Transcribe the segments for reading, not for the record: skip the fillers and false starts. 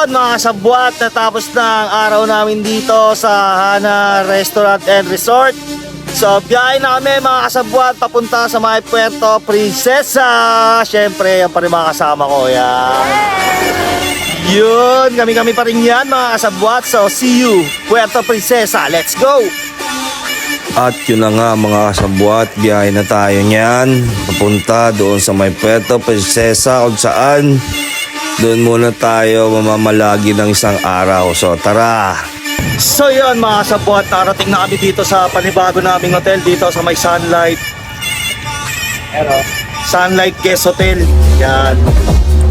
yun mga kasabwat, natapos na ang araw namin dito sa Hana Restaurant and Resort. So biyahe na kami mga kasabwat papunta sa may Puerto Princesa. Siyempre yan pa rin mga kasama ko yan. Yun, kami pa rin yan mga kasabwat. So see you Puerto Princesa, let's go! At yun na nga mga kasabwat, biyahe na tayo niyan. Papunta doon sa may Puerto Princesa kung saan doon muna tayo mamamalagi ng isang araw. So tara! So yun mga kasabwat, narating na kami dito sa panibago naming hotel dito sa may Sunlight. Sunlight Guest Hotel. Yan.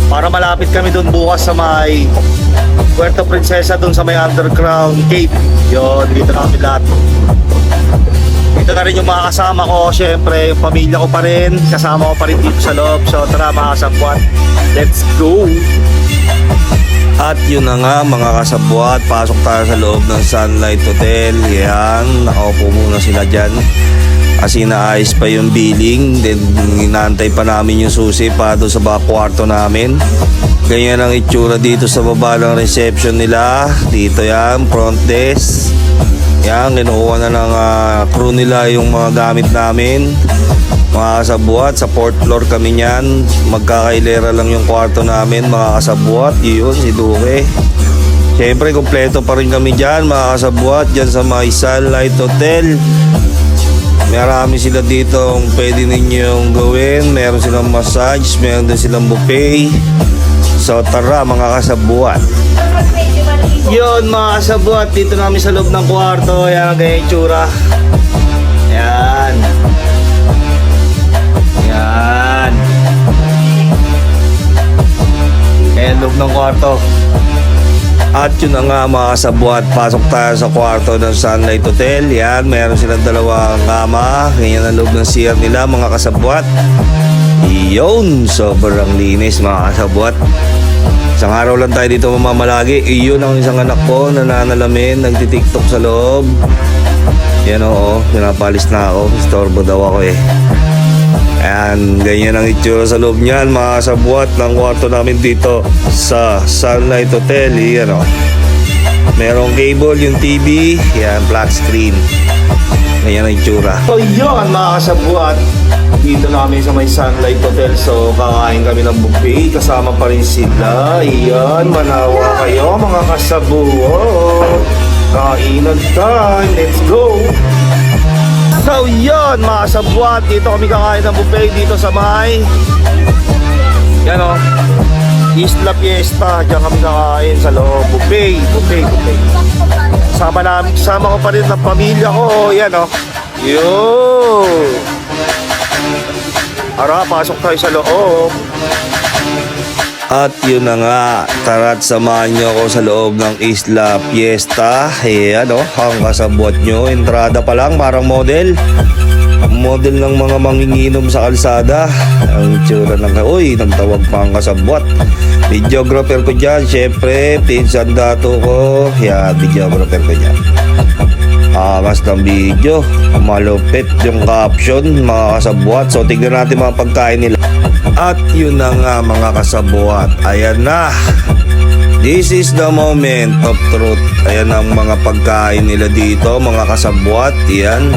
Para malapit kami doon bukas sa may Puerto Princesa, doon sa may underground cave. Yun, dito na kami lahat. Dito na rin yung mga kasama ko, syempre yung pamilya ko pa rin, kasama ko pa rin dito sa loob. So tara mga kasabwat, let's go! At yun na nga mga kasabwat, pasok tayo sa loob ng Sunlight Hotel. Yan, nakaupo muna sila dyan kasi naayos pa yung billing. Then inaantay pa namin yung susi para doon sa baka kwarto namin. Ganyan ang itsura dito sa baba ng reception nila. Dito yan, front desk. Yan, kinukuha na ng crew nila yung mga gamit namin. Mga kasabwat, sa 4th floor kami niyan. Magkakailera lang yung kwarto namin mga kasabwat. Yun, si Duque. Siyempre, kompleto pa rin kami dyan mga kasabwat. Dyan sa may Sunlight Hotel. Marami sila dito ang pwede ninyong gawin. Meron silang massage, meron din silang buffet. So tara mga kasabwat. Yun mga kasabwat, dito namin sa loob ng kwarto. Yan, ganyan yung tsura. Yan. Yan. Ayan, loob ng kwarto. At yun na nga mga kasabwat, pasok tayo sa kwarto ng Sunlight Hotel. Yan, meron silang dalawang kama. Ganyan ang loob ng CR nila mga kasabwat. Iyon, sobrang linis mga kasabwat. Isang araw lang tayo dito mamamalagi. Iyon ang isang anak ko na nanalamin, nagtitiktok sa loob. Yan oo, pinapalis na ako. Istorbo daw ako eh. Ayan, ganyan ang itsura sa loob niyan mga kasabwat ng kwarto namin dito sa Sunlight Hotel. Yan o, merong cable yung TV. Yan, black screen. Ganyan ang itsura. So yun mga kasabwat, dito namin sa may Sunlight Hotel. So kakain kami ng buffet, kasama pa rin sila. Iyan, manawa kayo mga kasabwat. Kainan time, let's go! So yun mga kasabwat, dito kami kakain ng buffet dito sa may yan o, Isla Fiesta. Diyan kami kakain sa loob. Buffet. Sama ko pa rin ng pamilya ko. Yan o. Yun. Ara, pasok tayo sa loob. At yun na nga, tara't samahan nyo ako sa loob ng Isla Fiesta. Ayan o, ang kasabwat nyo, entrada pa lang, parang model ng mga manginginom sa kalsada. Ang tsura ng, uy, nagtawag pa ang kasabwat. Videographer ko dyan, syempre, pinsan dato ko. Yan, videographer ko dyan. Angas ng video, malupit yung caption mga kasabwat. So tignan natin mga pagkain nila. At yun na nga mga kasabwat, ayan na, this is the moment of truth. Ayan ang mga pagkain nila dito mga kasabwat. Yan,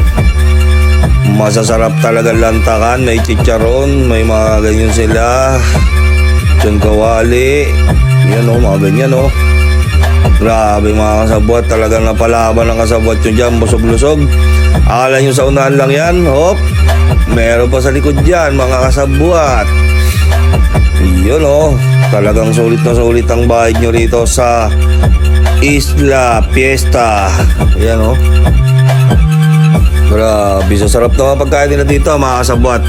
masasarap talaga lantakan. May chicharon, may mga ganyan sila, kawali. Yan o, mga ganyan o. Grabe mga kasabwat, talagang napalaban ng kasabwat yun dyan, busog-lusog. Akala nyo sa unahan lang yan, hop, meron pa sa likod dyan mga kasabwat. Yun o, talagang sulit na sulit ang bahay nyo rito sa Isla Fiesta. Yan o, grabe, so sarap na mga pagkain nila dito mga kasabwat.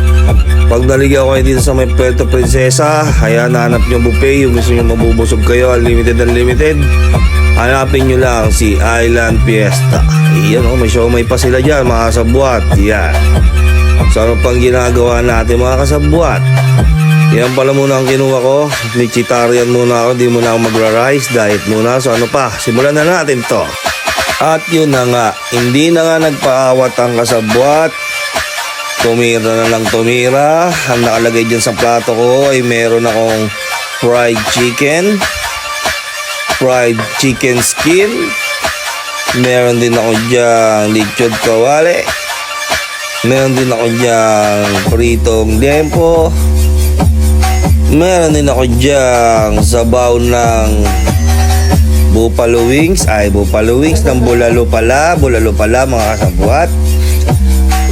Pag naligyan ko kayo dito sa may Puerto Princesa, ayan, hanap nyo buffet. Yung gusto nyo mabubusog kayo, unlimited, hanapin nyo lang si Island Fiesta. Ayan o, may siomay pa sila dyan mga kasabwat. Yan, so ano pang ginagawa natin mga kasabwat? Yan pala muna ang kinuha ko. Vegetarian muna ako, di muna ako magra-rice, diet muna. So ano pa, simulan na natin to. At yun na nga, hindi na nga nagpaawat ang kasabwat. Tumira na lang tumira. Ang nakalagay dyan sa plato ko ay meron akong fried chicken, fried chicken skin. Meron din ako dyan lechon kawali. Meron din ako dyan pritong liempo. Meron din ako dyan sabaw ng buffalo wings. Buffalo wings ng bulalo pala mga kasabuat.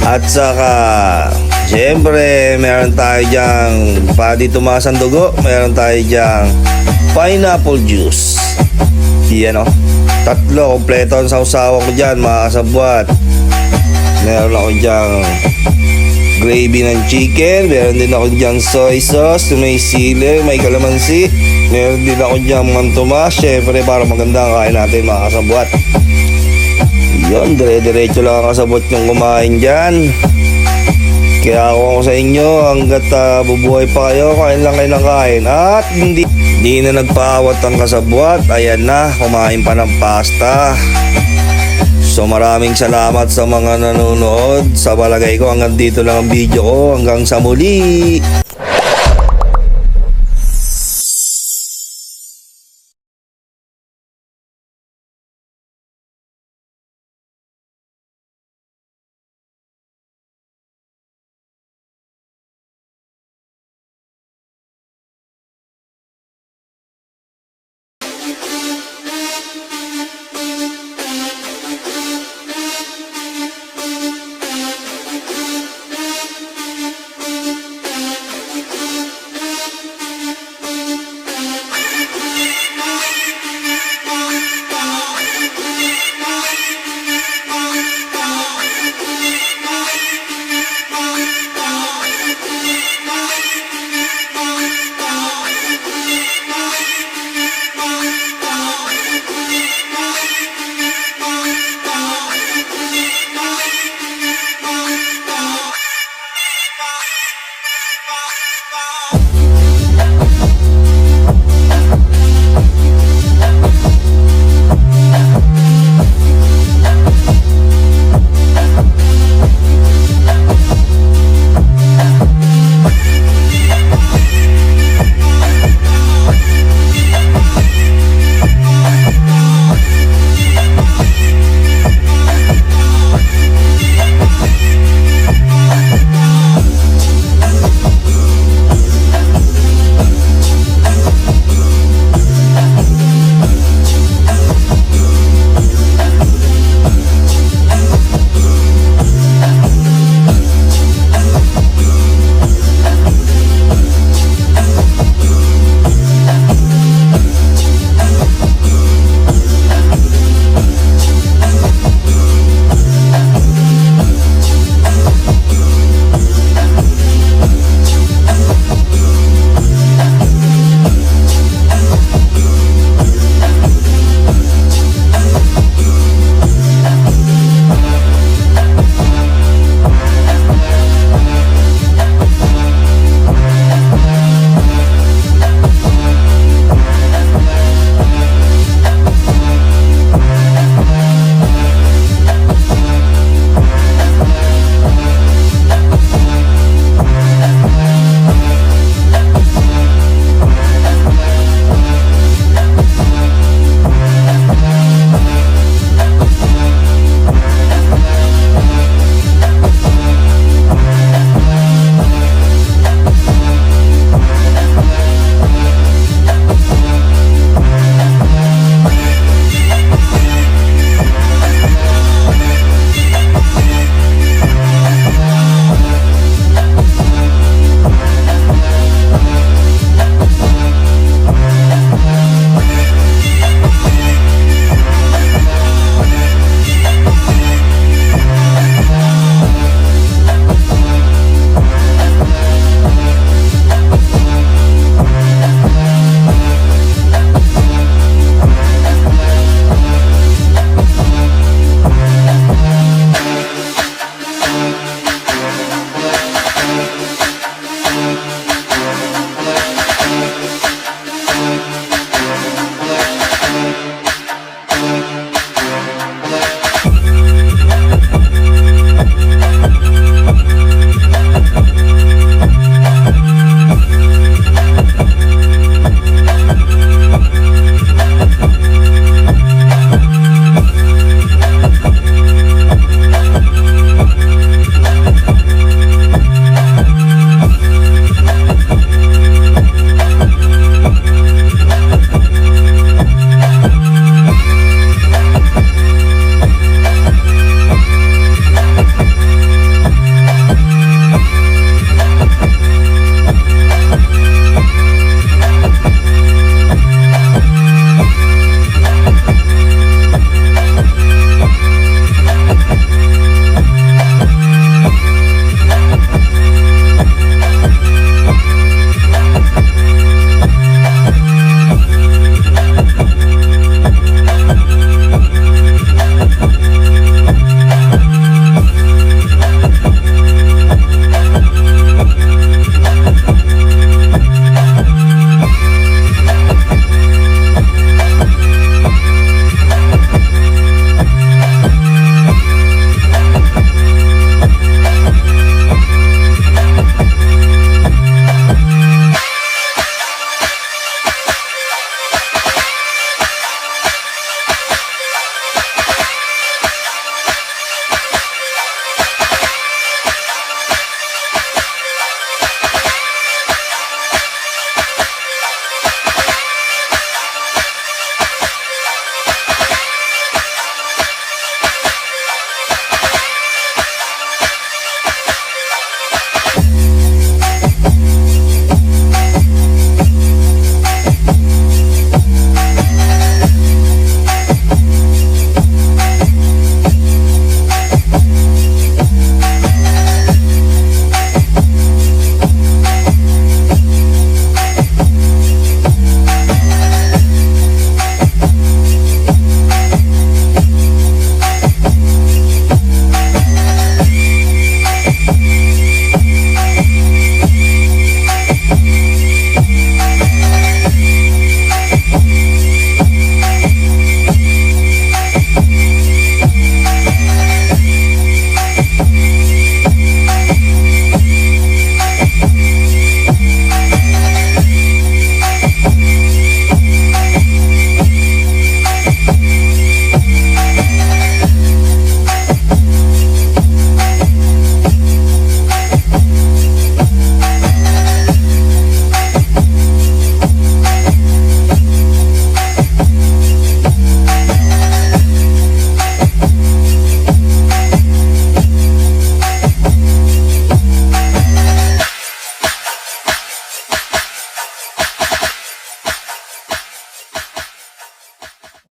At saka siyempre meron tayo dyan Paddy Tomas ang dugo. Meron tayo dyan pineapple juice. Yan o, tatlo kompleto ang sausawa ko dyan mga kasabuat. Meron ako dyan gravy ng chicken. Meron din ako dyan soy sauce, may sili, may kalamansi. Meron din ako dyan Mang Tomas. Siyempre para maganda ang kain natin mga kasabuat. Yun, dire-diretso lang ang kasabot yung kumain dyan. Kaya ako sa inyo, hanggat bubuhay pa kayo, kain lang kayo ng kain. At hindi na nagpaawat ang kasabwat. Ayan na, kumain pa ng pasta. So maraming salamat sa mga nanonood. Sa palagay ko hanggang dito lang ang video ko. Hanggang sa muli.